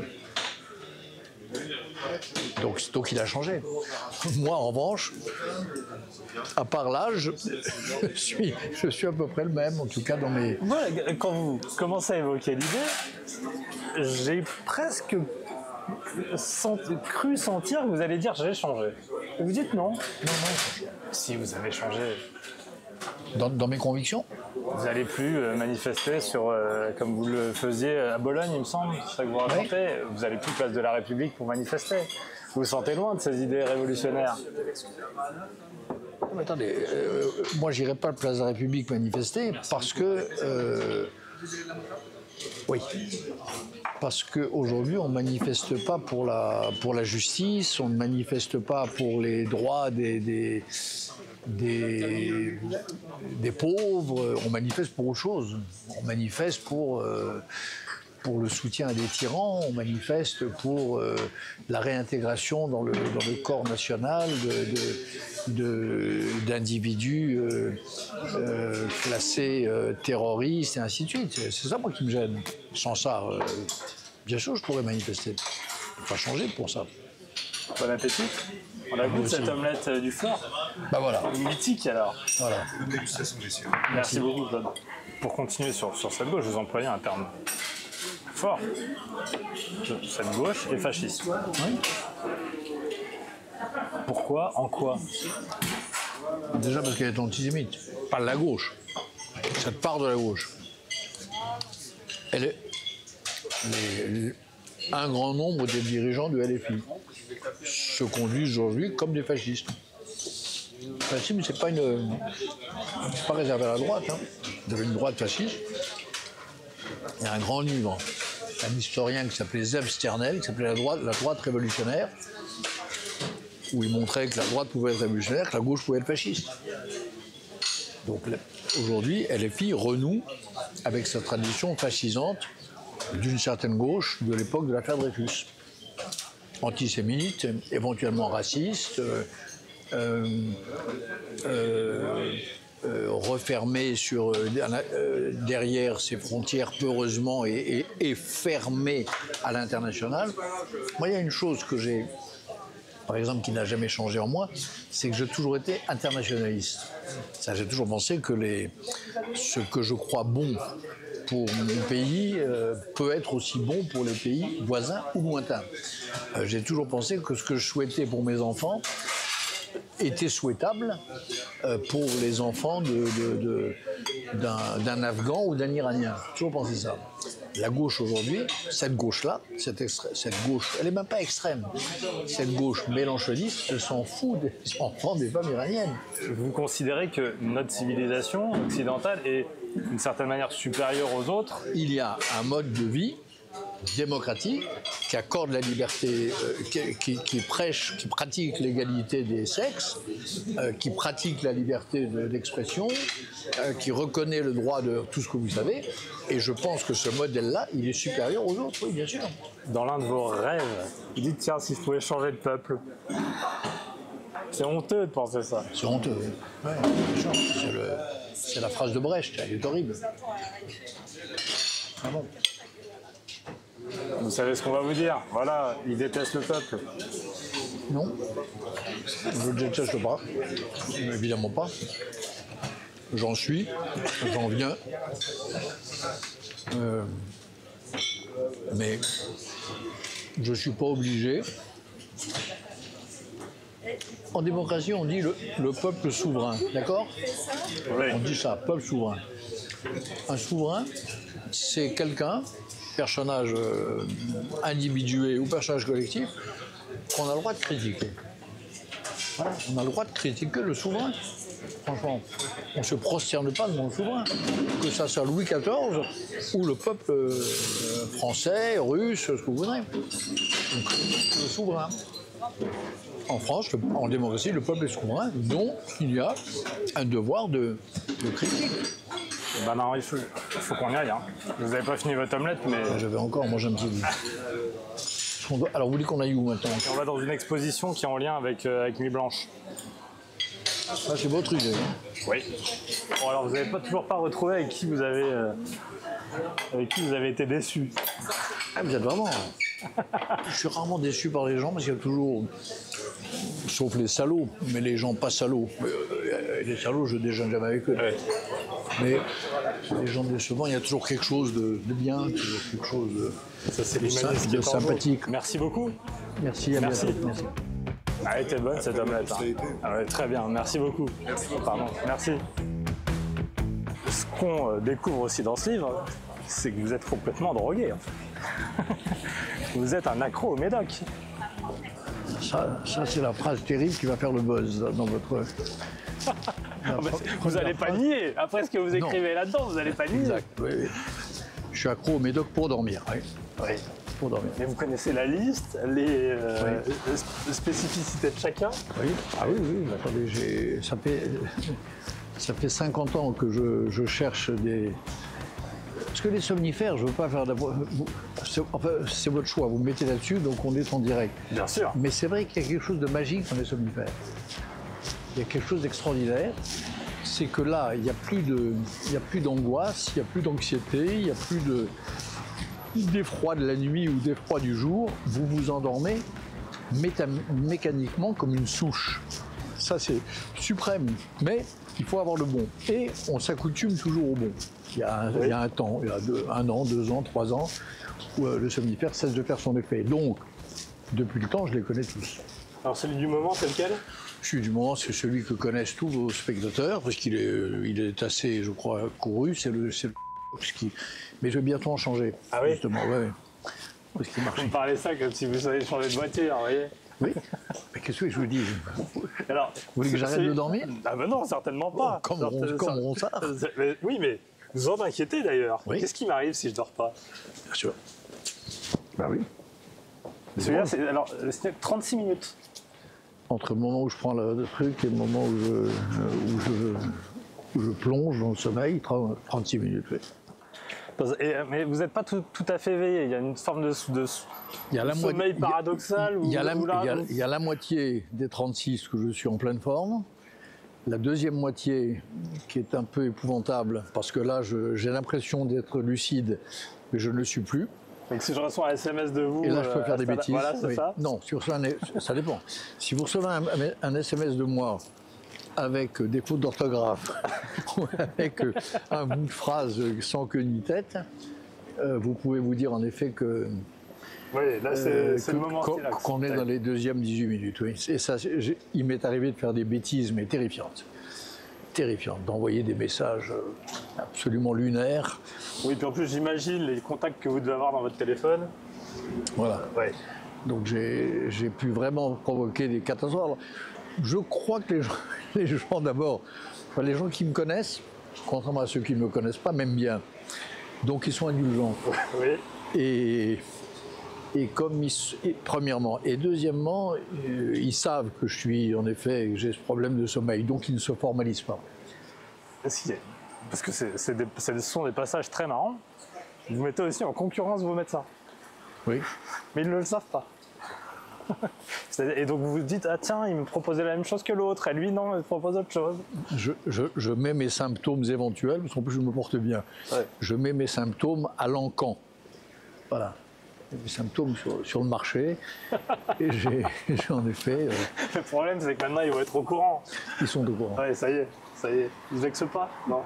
Donc il a changé. Moi, en revanche, à part l'âge, je suis à peu près le même, en tout cas dans mes... Moi, quand vous commencez à évoquer l'idée, j'ai presque cru sentir que vous allez dire j'ai changé. Et vous dites non. Non. Si vous avez changé. Dans mes convictions? Vous n'allez plus manifester sur, comme vous le faisiez à Bologne, il me semble, c'est ça que vous racontez. Oui. Vous n'allez plus place de la République pour manifester. Vous vous sentez loin de ces idées révolutionnaires. Mais attendez, moi j'irai pas à place de la République manifester parce que... oui. Parce qu'aujourd'hui, on ne manifeste pas pour la justice, on ne manifeste pas pour les droits des pauvres, on manifeste pour autre chose. On manifeste pour le soutien à des tyrans, on manifeste pour la réintégration dans le corps national d'individus classés terroristes et ainsi de suite. C'est ça, moi, qui me gêne. Sans ça, bien sûr, je pourrais manifester. Il faut pas changer pour ça. Bon appétit. On a goût de cette omelette du fort. Bah voilà. Mythique, alors. Voilà. Merci beaucoup, Claude. Pour continuer sur cette gauche, vous employez un terme fort. Cette gauche est fasciste. Oui. Pourquoi? En quoi? Déjà parce qu'elle est antisémite. Pas de la gauche. Cette part de la gauche. Elle est... un grand nombre des dirigeants de LFI se conduisent aujourd'hui comme des fascistes. Le fascisme, c'est pas réservé à la droite. Hein. Vous avez une droite fasciste. Il y a un grand livre d'un historien qui s'appelait Zev Sternel, qui s'appelait la droite révolutionnaire, où il montrait que la droite pouvait être révolutionnaire, que la gauche pouvait être fasciste. Donc aujourd'hui, LFI renoue avec sa tradition fascisante d'une certaine gauche de l'époque de l'affaire Dreyfus. Antisémite, éventuellement raciste, refermé derrière ses frontières peureusement et fermé à l'international. Moi, il y a une chose que j'ai, par exemple, qui n'a jamais changé en moi, c'est que j'ai toujours été internationaliste. J'ai toujours pensé que ce que je crois bon pour mon pays peut être aussi bon pour les pays voisins ou lointains. J'ai toujours pensé que ce que je souhaitais pour mes enfants était souhaitable pour les enfants d'un Afghan ou d'un Iranien. J'ai toujours pensé ça. La gauche aujourd'hui, cette gauche-là, cette gauche, elle n'est même pas extrême. Cette gauche mélanchoniste, elle s'en fout des enfants des femmes iraniennes. Vous considérez que notre civilisation occidentale est d'une certaine manière supérieure aux autres? Il y a un mode de vie démocratique qui accorde la liberté, qui prêche, qui pratique l'égalité des sexes, qui pratique la liberté d'expression, qui reconnaît le droit de tout ce que vous savez. Et je pense que ce modèle-là, il est supérieur aux autres, oui, bien sûr. Dans l'un de vos rêves, vous dites, tiens, si je pouvais changer de peuple. C'est honteux de penser ça. C'est honteux, oui. Ouais, bien sûr. C'est la phrase de Brecht, elle est horrible. Ah bon. Vous savez ce qu'on va vous dire. Voilà, il déteste le peuple. Non, je ne le déteste pas. Évidemment pas. J'en suis, j'en viens. Mais je ne suis pas obligé. En démocratie, on dit le peuple souverain, d'accord? Oui. On dit ça, peuple souverain. Un souverain, c'est quelqu'un, personnage individué ou personnage collectif, qu'on a le droit de critiquer. Voilà, on a le droit de critiquer le souverain. Franchement, on ne se prosterne pas devant le souverain. Que ça soit Louis XIV ou le peuple français, russe, ce que vous voudrez. Donc, le souverain. En France, en démocratie, le peuple est souverain, donc il y a un devoir de critique. Ben non, il faut qu'on y aille. Hein. Vous n'avez pas fini votre omelette, mais... J'avais encore mangé un petit bout. Alors, vous voulez qu'on aille où maintenant? On va dans une exposition qui est en lien avec Nuit Blanche. Ça, c'est votre idée. Oui. Bon, alors, vous n'avez toujours pas retrouvé avec qui vous avez été déçu. Ah, vous êtes vraiment... Je suis rarement déçu par les gens parce qu'il y a toujours, sauf les salauds, mais les gens pas salauds. Les salauds, je déjeune jamais avec eux. Ouais. Mais les gens décevants, il y a toujours quelque chose de bien, toujours quelque chose Ça, c'est de sympathique. Merci beaucoup. Merci, à Merci. bientôt. Merci. Ah, elle était bonne cette omelette. Hein. Ah ouais, très bien, merci beaucoup. Pardon, merci. Ce qu'on découvre aussi dans ce livre, c'est que vous êtes complètement drogué. En fait. Vous êtes un accro au médoc. Ça c'est la phrase terrible qui va faire le buzz dans votre... Vous n'allez pas nier. Après ce que vous écrivez là-dedans, vous n'allez pas nier. Exact, oui, oui. Je suis accro au médoc pour dormir. Oui. Oui. Pour dormir. Mais vous connaissez la liste, les spécificités de chacun? Oui. Ah oui, oui. Attendez, ça fait 50 ans que je cherche des... Parce que les somnifères, je ne veux pas faire enfin, c'est votre choix, vous me mettez là-dessus, donc on est en direct. Bien sûr. Mais c'est vrai qu'il y a quelque chose de magique dans les somnifères. Il y a quelque chose d'extraordinaire. C'est que là, il n'y a plus d'angoisse, il n'y a plus d'anxiété, il n'y a plus d'effroi de la nuit ou d'effroi du jour. Vous vous endormez mécaniquement comme une souche. Ça, c'est suprême. Mais il faut avoir le bon. Et on s'accoutume toujours au bon. Il y a un temps, il y a 1 an, 2 ans, 3 ans, où le somnifère cesse de faire son effet. Donc, depuis le temps, je les connais tous. Alors celui du moment, c'est lequel? Celui du moment, c'est celui que connaissent tous vos spectateurs, parce qu'il est assez, je crois, couru. C'est le mais je vais bientôt en changer. Ah oui? Justement, ouais. Parce qu'il marche. Vous me parlez ça comme si vous saviez changer de voiture, vous voyez? Oui. Mais qu'est-ce que je vous dis? Alors, vous voulez que j'arrête de dormir? Ah ben non, certainement pas. Comme Ronsard. Oui, mais vous en inquiétez d'ailleurs. Oui. Qu'est-ce qui m'arrive si je dors pas? Bien sûr. Ben oui. Celui-là, c'est 36 minutes. Entre le moment où je prends le truc et le moment où je plonge dans le sommeil, 36 minutes. Oui. Mais vous n'êtes pas tout à fait éveillé. Il y a une forme de sommeil paradoxal. Il y a la moitié des 36 que je suis en pleine forme. La deuxième moitié qui est un peu épouvantable parce que là, j'ai l'impression d'être lucide, mais je ne le suis plus. Donc si je reçois un SMS de vous... Et là, je peux faire des bêtises. Voilà, c'est ça? Non, ça dépend. Si vous recevez un SMS de moi avec des fautes d'orthographe ou avec un bout de phrase sans queue ni tête, vous pouvez vous dire en effet que... Oui, là, c'est le moment qu'on est dans les deuxièmes 18 minutes. Oui. Et ça, il m'est arrivé de faire des bêtises, mais terrifiantes. Terrifiantes, d'envoyer des messages absolument lunaires. Oui, puis en plus, j'imagine les contacts que vous devez avoir dans votre téléphone. Voilà. Ouais. Donc j'ai pu vraiment provoquer des catastrophes. Alors, je crois que les gens d'abord, enfin, les gens qui me connaissent, contrairement à ceux qui ne me connaissent pas, m'aiment bien. Donc ils sont indulgents. Oui. Et comme premièrement, et deuxièmement, ils savent que je suis, en effet, j'ai ce problème de sommeil, donc ils ne se formalisent pas. Parce que ce sont des passages très marrants. Vous mettez aussi en concurrence vos médecins. Oui. Mais ils ne le savent pas. Et donc vous vous dites, ah tiens, il me proposait la même chose que l'autre, et lui non, il me propose autre chose. Je mets mes symptômes éventuels, parce qu'en plus je me porte bien. Ouais. Je mets mes symptômes à l'encan. Voilà. Des symptômes sur le marché. Et j'ai en effet... Le problème, c'est que maintenant, ils vont être au courant. Ils sont au courant. Oui, ça y est. Ils ne vexent pas, non?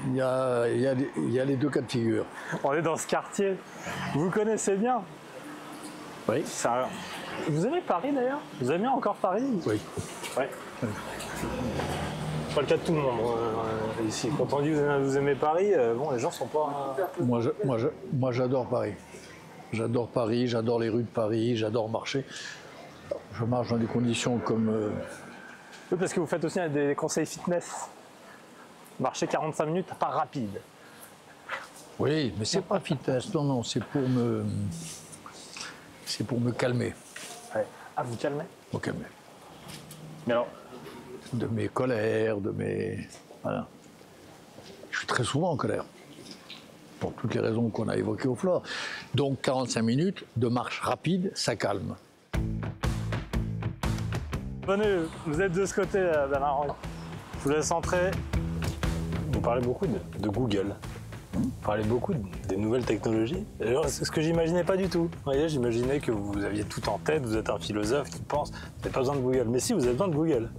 Il y a les deux cas de figure. On est dans ce quartier. Vous connaissez bien? Oui. Vous aimez Paris, d'ailleurs? Vous aimez encore Paris? Oui. Ouais. C'est pas le cas de tout le monde ici. Quand on dit que vous aimez Paris, bon, les gens sont pas... Moi, j'adore Paris. J'adore Paris, j'adore les rues de Paris, j'adore marcher. Je marche dans des conditions comme... Oui, parce que vous faites aussi des conseils fitness. Marcher 45 minutes, pas rapide. Oui, mais c'est pas fitness, non, c'est pour me calmer. Ouais. Ah, vous calmez? Me calmer. Mais alors... De mes colères, Voilà. Je suis très souvent en colère. Pour toutes les raisons qu'on a évoquées au Flore. Donc 45 minutes de marche rapide, ça calme. Venez, vous êt de ce côté, Bernard Henry. Je vous laisse entrer. Vous parlez beaucoup de Google. Vous parlez beaucoup des nouvelles technologies. Alors, c'est ce que j'imaginais pas du tout. Vous voyez, j'imaginais que vous aviez tout en tête, vous êtes un philosophe qui pense, vous n'avez pas besoin de Google. Mais si, vous avez besoin de Google.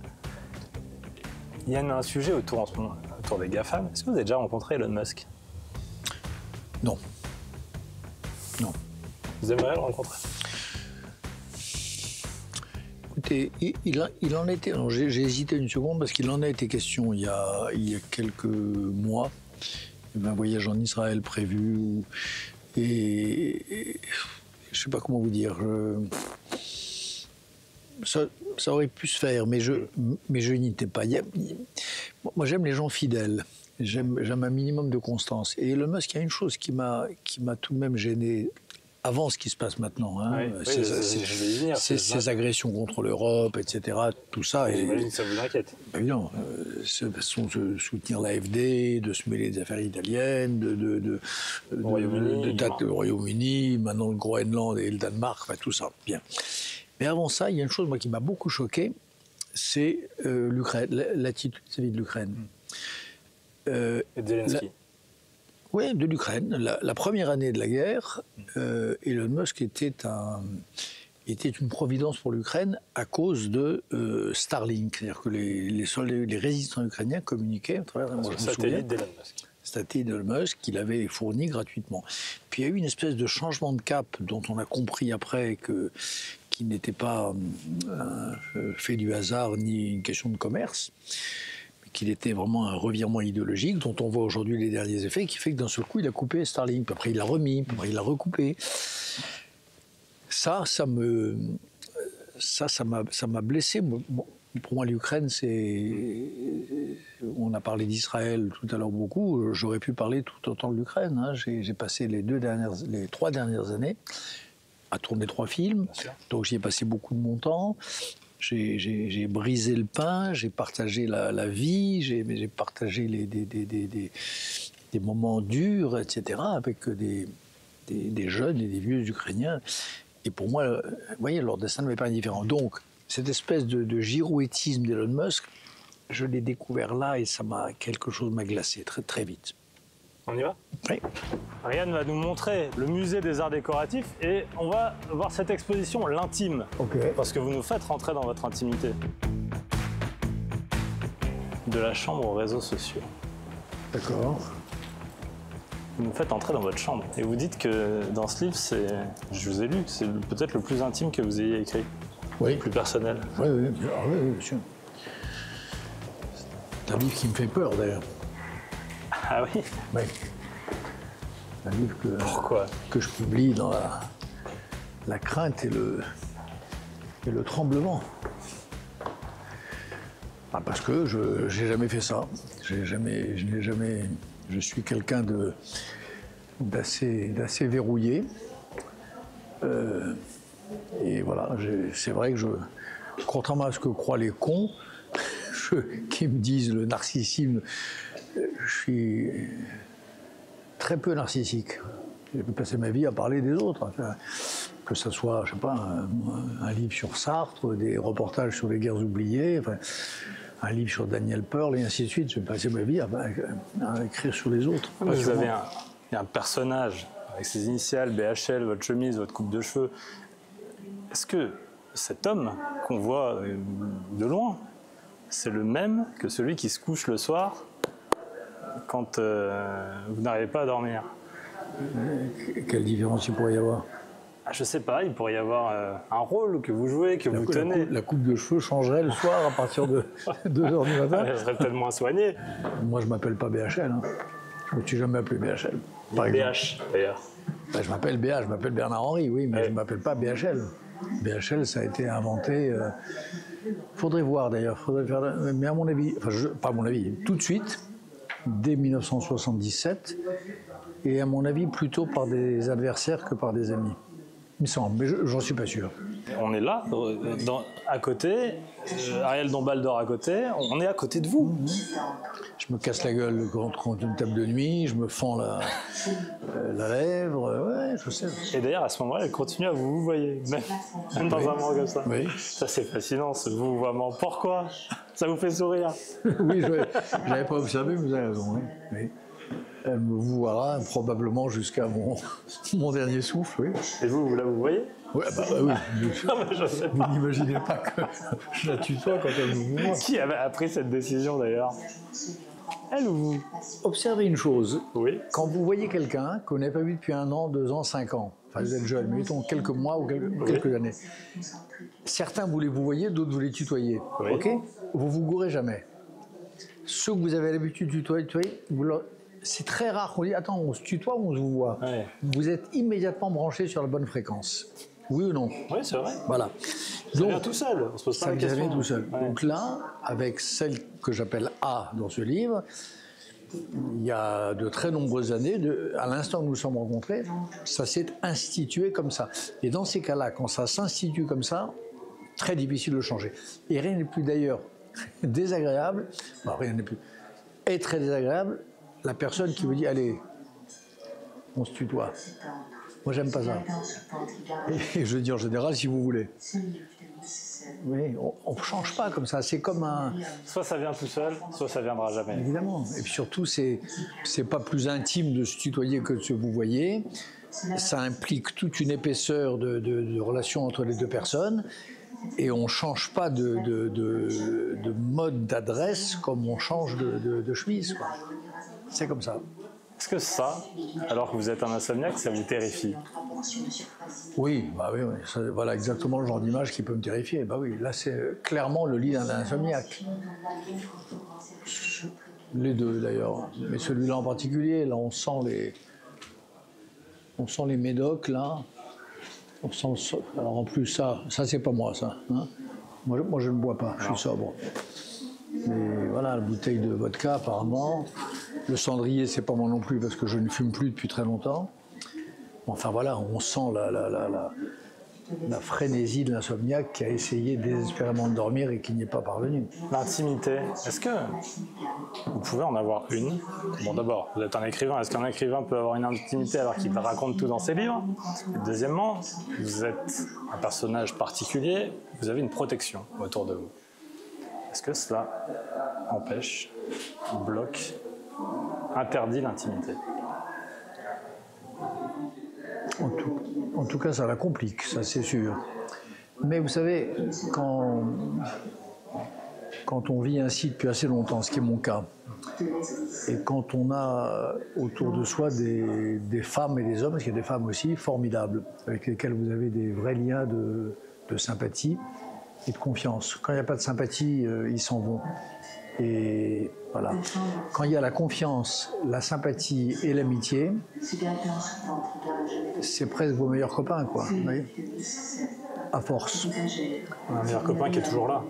Il y a un sujet en ce moment, autour des GAFAM. Est-ce que vous avez déjà rencontré Elon Musk? Non. Non. Vous aimeriez le rencontrer? Écoutez, il en était. J'ai hésité une seconde parce qu'il en a été question il y a quelques mois. Il y avait un voyage en Israël prévu. Et je ne sais pas comment vous dire. Ça aurait pu se faire, mais je n'y étais pas. Moi, j'aime les gens fidèles. J'aime un minimum de constance. Et Elon Musk, il y a une chose qui m'a tout de même gêné avant ce qui se passe maintenant. Hein. Ces agressions contre l'Europe, etc. Tout ça. J'imagine que ça vous inquiète. Évidemment. De soutenir l'AfD, de se mêler des affaires italiennes, du Royaume-Uni, maintenant le Groenland et le Danemark, enfin, tout ça. Bien. Mais avant ça, il y a une chose moi, qui m'a beaucoup choqué, c'est l'Ukraine, l'attitude vis-à-vis de l'Ukraine. Et Zelensky. Oui, de l'Ukraine. La première année de la guerre, Elon Musk était une providence pour l'Ukraine à cause de Starlink. C'est-à-dire que les résistants ukrainiens communiquaient à travers un satellite d'Elon Musk. Satellite d'Elon Musk qu'il avait fourni gratuitement. Puis il y a eu une espèce de changement de cap dont on a compris après qu'il n'était pas fait du hasard ni une question de commerce, qu'il était vraiment un revirement idéologique dont on voit aujourd'hui les derniers effets, qui fait que d'un seul coup, il a coupé Starlink, puis après il l'a remis, puis après il l'a recoupé. Ça m'a blessé. Pour moi, l'Ukraine, on a parlé d'Israël tout à l'heure beaucoup, j'aurais pu parler tout autant de l'Ukraine. Hein. J'ai passé les 3 dernières années à tourner 3 films, donc j'y ai passé beaucoup de mon temps. J'ai brisé le pain, j'ai partagé la vie, j'ai partagé des moments durs, etc., avec des jeunes et des vieux Ukrainiens. Et pour moi, vous voyez, leur destin ne m'est pas indifférent. Donc, cette espèce de girouettisme d'Elon Musk, je l'ai découvert là et quelque chose m'a glacé très, très vite. On y va? Oui. Ariane va nous montrer le musée des arts décoratifs et on va voir cette exposition, l'intime. Ok. Parce que vous nous faites rentrer dans votre intimité. De la chambre aux réseaux sociaux. D'accord. Vous nous faites entrer dans votre chambre. Et vous dites que dans ce livre, je vous ai lu, c'est peut-être le plus intime que vous ayez écrit. Oui. Le plus personnel. Oui, bien sûr. C'est un livre qui me fait peur d'ailleurs. Ah oui? Oui. Un livre que je publie dans la crainte et le tremblement. Parce que je n'ai jamais fait ça. Je suis quelqu'un d'assez verrouillé. Et voilà, c'est vrai que contrairement à ce que croient les cons, qui me disent le narcissisme, je suis très peu narcissique. J'ai pu passer ma vie à parler des autres. Enfin, que ce soit, je sais pas, un livre sur Sartre, des reportages sur les guerres oubliées, enfin, un livre sur Daniel Pearl et ainsi de suite. J'ai passé ma vie à écrire sur les autres. Vous avez un personnage avec ses initiales, BHL, votre chemise, votre coupe de cheveux. Est-ce que cet homme qu'on voit de loin, c'est le même que celui qui se couche le soir quand vous n'arrivez pas à dormir? Quelle différence il pourrait y avoir? Je sais pas, il pourrait y avoir un rôle que vous jouez, que vous tenez. La coupe de cheveux changerait le soir à partir de 2h du matin. Elle serait peut-être moins soignée. Moi, je m'appelle pas BHL. Hein. Je ne me suis jamais appelé BHL. BH, d'ailleurs. Ben, je m'appelle BH, je m'appelle Bernard-Henri, oui, mais je ne m'appelle pas BHL. BHL, ça a été inventé... faudrait voir, d'ailleurs. Mais à mon avis, pas à mon avis, tout de suite, dès 1977, et à mon avis, plutôt par des adversaires que par des amis. Il me semble, mais j'en suis pas sûr. On est là, à côté, Ariel Dombal dort à côté, on est à côté de vous. Je me casse la gueule contre une table de nuit, je me fends la lèvre, ouais, je sais. Et d'ailleurs, à ce moment-là, elle continue à vous voyer, même dans un moment comme ça. Oui. Ça, c'est fascinant, ce vouvoiement. Pourquoi? Ça vous fait sourire? Oui, je n'avais pas observé, mais vous avez raison. Oui. Elle me voira probablement jusqu'à mon dernier souffle, oui. Et vous, là, vous voyez? Ouais, bah, oui. Vous n'imaginez pas que je la tutoie quand elle me voit. Qui a pris cette décision d'ailleurs? Elle ou vous? Observez une chose. Oui. Quand vous voyez quelqu'un que vous n'avez pas vu depuis 1 an, 2 ans, 5 ans, enfin vous êtes jeune, mais mettons quelques mois ou quelques années, certains vous les voyez, d'autres vous les tutoyez. Oui. Ok? Vous vous gourrez jamais. Ceux que vous avez l'habitude de tutoyer, c'est très rare qu'on dit attends, on se tutoie ou on se voit. Ouais. Vous êtes immédiatement branché sur la bonne fréquence. Oui ou non? Oui, c'est vrai. Voilà. Ça vient tout seul, on se pose pas ça la question. vient tout seul. Ouais. Donc là, avec celle que j'appelle A dans ce livre, il y a de très nombreuses années, à l'instant où nous nous sommes rencontrés, ça s'est institué comme ça. Et dans ces cas-là, quand ça s'institue comme ça, très difficile de le changer. Et rien n'est plus d'ailleurs désagréable, rien n'est plus, est très désagréable, la personne qui vous dit, allez, on se tutoie. Moi, j'aime pas ça. Et je dis en général, si vous voulez. Oui, on ne change pas comme ça. C'est comme un... Soit ça vient tout seul, soit ça viendra jamais. Évidemment. Et puis surtout, c'est pas plus intime de se tutoyer que de se vous voyez. Ça implique toute une épaisseur de relation entre les deux personnes. Et on ne change pas de mode d'adresse comme on change de chemise, quoi. C'est comme ça. Est-ce que ça, alors que vous êtes un insomniaque, ça vous terrifie? Oui, oui. Voilà exactement le genre d'image qui peut me terrifier. Bah oui, là c'est clairement le lit d'un insomniaque. Les deux d'ailleurs, mais celui-là en particulier, là on sent les médocs là. On sent alors en plus ça c'est pas moi ça. Hein, moi je ne bois pas, je suis sobre. Mais voilà, la bouteille de vodka apparemment. Le cendrier, c'est pas moi non plus parce que je ne fume plus depuis très longtemps. Enfin voilà, on sent la frénésie de l'insomniaque qui a essayé désespérément de dormir et qui n'y est pas parvenu. L'intimité, est-ce que vous pouvez en avoir une? Bon, d'abord, vous êtes un écrivain. Est-ce qu'un écrivain peut avoir une intimité alors qu'il raconte tout dans ses livres? Et deuxièmement, vous êtes un personnage particulier, vous avez une protection autour de vous. Est-ce que cela empêche, bloque, interdit l'intimité? En tout cas, ça la complique, ça c'est sûr. Mais vous savez, quand on vit ainsi depuis assez longtemps, ce qui est mon cas, et quand on a autour de soi des femmes et des hommes, parce qu'il y a des femmes aussi formidables, avec lesquelles vous avez des vrais liens de sympathie et de confiance. Quand il n'y a pas de sympathie, ils s'en vont. Et voilà. Quand il y a la confiance, la sympathie et l'amitié, c'est presque vos meilleurs copains, quoi. Vous voyez, à force. Un meilleur copain qui est toujours là.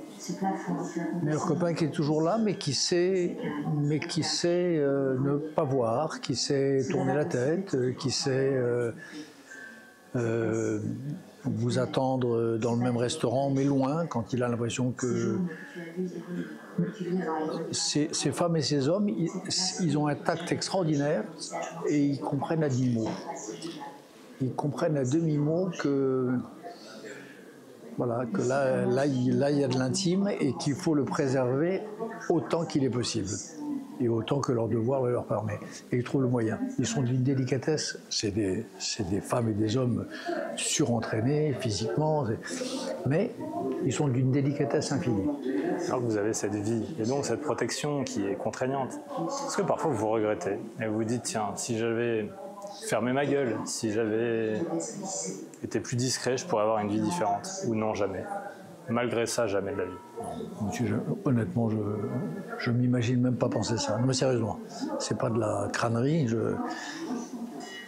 Un meilleur copain qui est toujours là, mais qui sait ne pas voir, qui sait tourner la tête, qui sait vous attendre dans le même restaurant, mais loin, quand il a l'impression que ces femmes et ces hommes, ils ont un tact extraordinaire et ils comprennent à demi-mot. Ils comprennent à demi-mot que, voilà, que là, il y a de l'intime et qu'il faut le préserver autant qu'il est possible. Et autant que leur devoir le leur permet. Et ils trouvent le moyen. Ils sont d'une délicatesse. C'est des femmes et des hommes surentraînés physiquement, mais ils sont d'une délicatesse infinie. Alors que vous avez cette vie et donc cette protection qui est contraignante, est-ce que parfois vous regrettez et vous vous dites tiens, si j'avais fermé ma gueule, si j'avais été plus discret, je pourrais avoir une vie différente? Ou non, jamais? Malgré ça, jamais de la vie? Honnêtement, je m'imagine même pas penser ça. Non, mais sérieusement, c'est pas de la crânerie.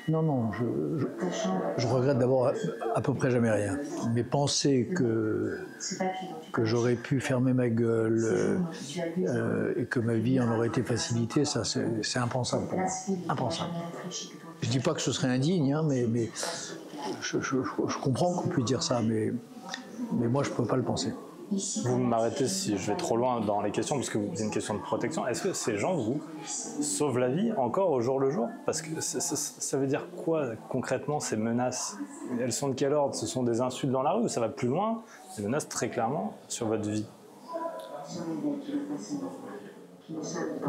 Non, je regrette d'abord à peu près jamais rien. Mais penser que j'aurais pu fermer ma gueule et que ma vie en aurait été facilitée, ça c'est impensable pour moi. Impensable. Je dis pas que ce serait indigne, hein, mais je comprends qu'on puisse dire ça, mais moi je peux pas le penser. Vous m'arrêtez si je vais trop loin dans les questions, parce que c'est une question de protection. Est-ce que ces gens vous sauvent la vie encore au jour le jour? Parce que ça veut dire quoi concrètement ces menaces? Elles sont de quel ordre? Ce sont des insultes dans la rue ou ça va plus loin? Des menaces très clairement sur votre vie?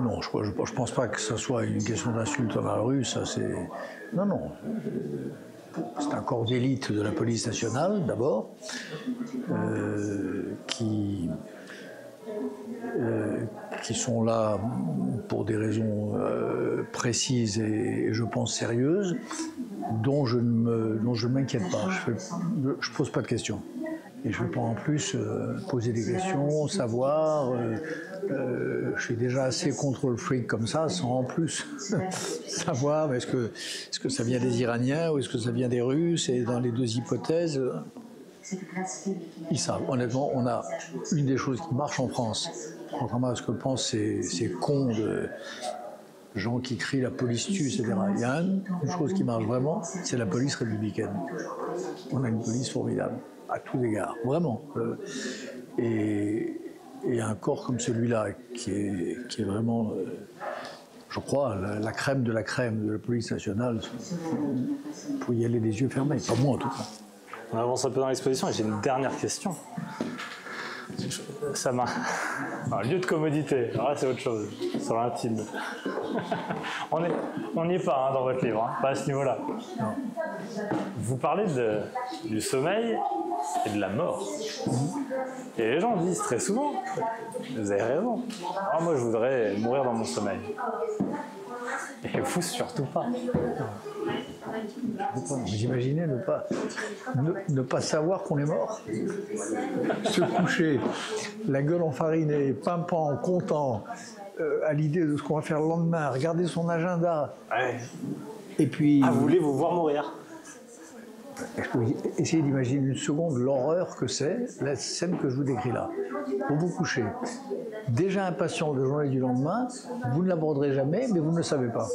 Non, je pense pas que ce soit une question d'insulte dans la rue, ça c'est... Non, non. C'est un corps d'élite de la police nationale, d'abord, qui sont là pour des raisons précises et je pense sérieuses, dont je ne m'inquiète pas. Je pose pas de questions. Et je ne vais pas en plus poser des questions, savoir. Je suis déjà assez contrôle freak comme ça, sans en plus savoir est-ce que ça vient des Iraniens ou est-ce que ça vient des Russes. Et dans les deux hypothèses, ils savent. Honnêtement, on a une des choses qui marche en France, contrairement à ce que pensent ces cons de gens qui crient la police tue, etc. Il y a une chose qui marche vraiment, c'est la police républicaine. On a une police formidable, à tous égards, vraiment. Et un corps comme celui-là, qui est vraiment, je crois, la crème de la police nationale, pour y aller les yeux fermés, pas moi en tout cas. On avance un peu dans l'exposition et j'ai une dernière question. Ça m'a... Un lieu de commodité, alors là c'est autre chose, sur l'intime. On n'y est pas hein, dans votre livre, hein, pas à ce niveau-là. Vous parlez du sommeil et de la mort. Et les gens disent très souvent, vous avez raison, alors moi je voudrais mourir dans mon sommeil. Et vous surtout pas. Vous imaginez ne pas savoir qu'on est mort? Se coucher, la gueule enfarinée, pimpant, content, à l'idée de ce qu'on va faire le lendemain, regarder son agenda. Ouais. Et puis... Ah, vous voulez vous voir mourir? Je peux essayer d'imaginer une seconde l'horreur que c'est, la scène que je vous décris là. Vous vous couchez, déjà impatient de la journée du lendemain, vous ne l'aborderez jamais, mais vous ne le savez pas.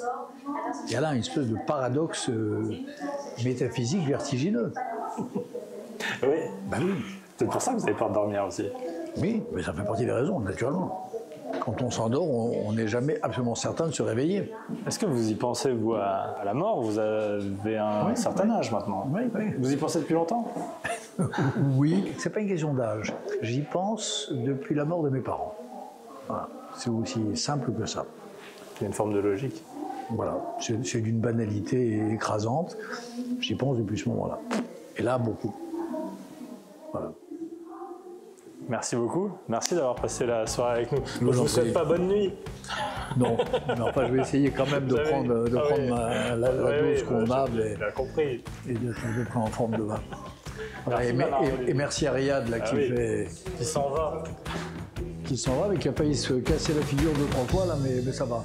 Il y a là une espèce de paradoxe métaphysique vertigineux. Oui. Ben oui. C'est pour ça que vous avez peur de dormir aussi. Oui, mais ça fait partie des raisons, naturellement. Quand on s'endort, on n'est jamais absolument certain de se réveiller. Est-ce que vous y pensez, vous, à la mort? Vous avez un certain âge maintenant. Oui, oui. Vous y pensez depuis longtemps? Oui, c'est pas une question d'âge. J'y pense depuis la mort de mes parents. Voilà. C'est aussi simple que ça. Il y a une forme de logique. Voilà, c'est d'une banalité écrasante. J'y pense depuis ce moment-là. Et là, beaucoup. Voilà. Merci beaucoup. Merci d'avoir passé la soirée avec nous. Je ne vous souhaite pas bonne nuit. Non, mais enfin, je vais essayer quand même de prendre la dose convenable et de prendre en forme demain. Voilà, et merci à Riyad là, qui s'en va. Qui s'en va, mais qui a failli se casser la figure 2-3 fois, là, mais ça va.